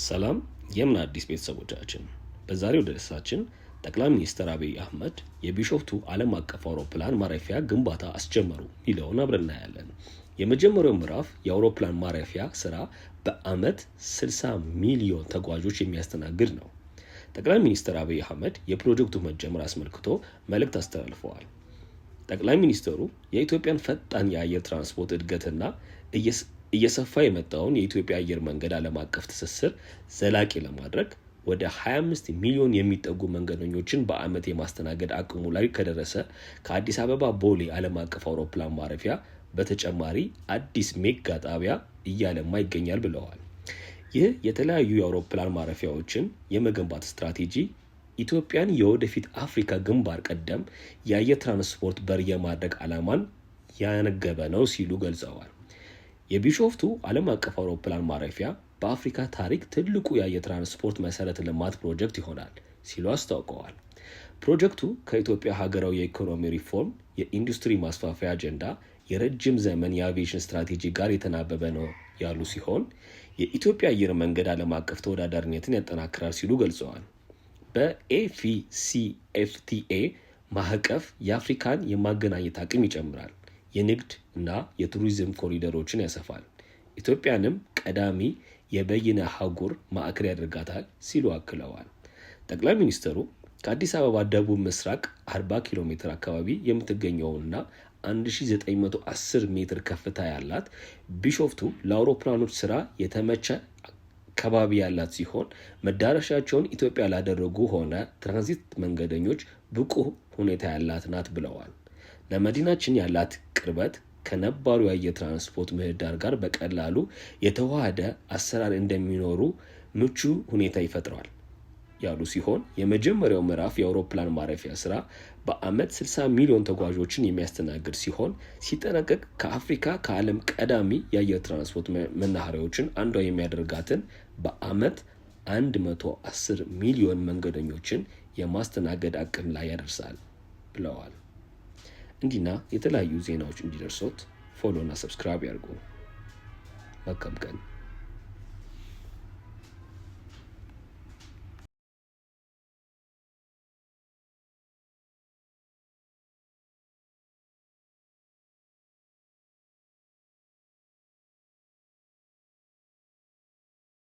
ሰላም የምን አዲስ ቤተሰቦቻችን፣ በዛሬው ድርሳችን ጠቅላይ ሚኒስትር አብይ አህመድ የቢሾፍቱ ዓለም አቀፍ አውሮፕላን ማረፊያ ግንባታ አስጀመሩ ይለውን አብረን እናያለን። የመጀመሪያው ምዕራፍ የአውሮፕላን ማረፊያ ስራ በአመት 60 ሚሊዮን ተጓዦች የሚያስተናግድ ነው። ጠቅላይ ሚኒስትር አብይ አህመድ የፕሮጀክቱ መጀመር አስመልክቶ መልእክት አስተላልፈዋል። ጠቅላይ ሚኒስትሩ የኢትዮጵያን ፈጣን የአየር ትራንስፖርት እድገትና እየሰፋ የመጣውን የኢትዮጵያ አየር መንገድ ዓለም አቀፍ ትስስር ዘላቂ ለማድረግ ወደ 25 ሚሊዮን የሚጠጉ መንገደኞችን በአመት የማስተናገድ አቅሙ ላይ ከደረሰ ከአዲስ አበባ ቦሌ ዓለም አቀፍ አውሮፕላን ማረፊያ በተጨማሪ አዲስ ሜጋ ጣቢያ እያለማ ይገኛል ብለዋል። ይህ የተለያዩ የአውሮፕላን ማረፊያዎችን የመገንባት ስትራቴጂ ኢትዮጵያን የወደፊት አፍሪካ ግንባር ቀደም የአየር ትራንስፖርት በር የማድረግ ዓላማን ያነገበ ነው ሲሉ ገልጸዋል። የቢሾፍቱ ዓለም አቀፍ አውሮፕላን ማረፊያ በአፍሪካ ታሪክ ትልቁ የአየር ትራንስፖርት መሰረተ ልማት ፕሮጀክት ይሆናል ሲሉ አስታውቀዋል። ፕሮጀክቱ ከኢትዮጵያ ሀገራዊ የኢኮኖሚ ሪፎርም፣ የኢንዱስትሪ ማስፋፊያ አጀንዳ፣ የረጅም ዘመን የአቪዬሽን ስትራቴጂ ጋር የተናበበ ነው ያሉ ሲሆን የኢትዮጵያ አየር መንገድ ዓለም አቀፍ ተወዳዳሪነትን ያጠናክራል ሲሉ ገልጸዋል። በኤፍሲኤፍቲኤ ማዕቀፍ የአፍሪካን የማገናኘት አቅም ይጨምራል፣ የንግድ እና የቱሪዝም ኮሪደሮችን ያሰፋል፣ ኢትዮጵያንም ቀዳሚ የበይነ አህጉር ማዕከል ያደርጋታል ሲሉ አክለዋል። ጠቅላይ ሚኒስትሩ ከአዲስ አበባ ደቡብ ምስራቅ 40 ኪሎ ሜትር አካባቢ የምትገኘውና 1910 ሜትር ከፍታ ያላት ቢሾፍቱ ለአውሮፕላኖች ስራ የተመቸ ከባቢ ያላት ሲሆን መዳረሻቸውን ኢትዮጵያ ላደረጉ ሆነ ትራንዚት መንገደኞች ብቁ ሁኔታ ያላት ናት ብለዋል። ለመዲናችን ያላት ቅርበት ከነባሩ የአየር ትራንስፖርት ምህዳር ጋር በቀላሉ የተዋሃደ አሰራር እንደሚኖሩ ምቹ ሁኔታ ይፈጥራል ያሉ ሲሆን የመጀመሪያው ምዕራፍ የአውሮፕላን ማረፊያ ስራ በአመት 60 ሚሊዮን ተጓዦችን የሚያስተናግድ ሲሆን ሲጠናቀቅ ከአፍሪካ ከዓለም ቀዳሚ የአየር ትራንስፖርት መናኸሪያዎችን አንዷ የሚያደርጋትን በአመት 110 ሚሊዮን መንገደኞችን የማስተናገድ አቅም ላይ ያደርሳል ብለዋል። እንዲና የተለያዩ ዜናዎች እንዲደርሶት ፎሎ እና ሰብስክራይብ ያድርጉ። መልካም ቀን።